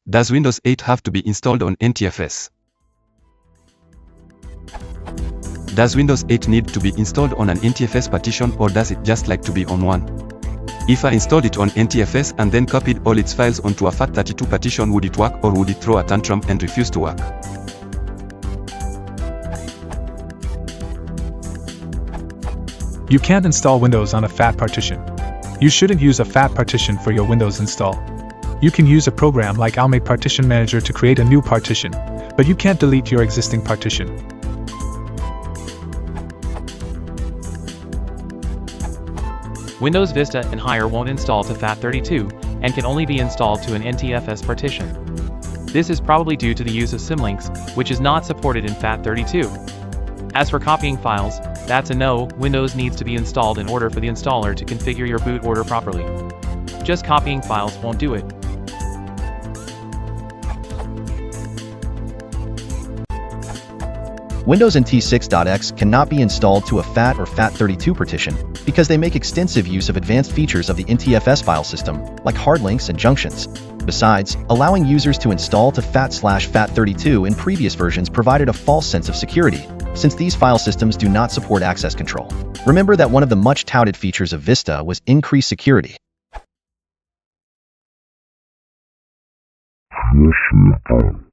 Does Windows 8 have to be installed on Ntfs? Does Windows 8 need to be installed on an Ntfs partition, or does it just like to be on one? If I installed it on Ntfs and then copied all its files onto a FAT32 partition, would it work, or would it throw a tantrum and refuse to work? You can't install Windows on a FAT partition. You shouldn't use a FAT partition for your Windows install. You can use a program like I'll make Partition Manager to create a new partition, but you can't delete your existing partition. Windows Vista and higher won't install to FAT32 and can only be installed to an Ntfs partition. This is probably due to the use of symlinks, which is not supported in FAT32. As for copying files, that's a no. Windows needs to be installed in order for the installer to configure your boot order properly. Just copying files won't do it. Windows NT6.x cannot be installed to a FAT or FAT32 partition because they make extensive use of advanced features of the Ntfs file system, like hard links and junctions. Besides, allowing users to install to FAT/FAT32 in previous versions provided a false sense of security, since these file systems do not support access control. Remember that one of the much touted features of Vista was increased security. Filesystems.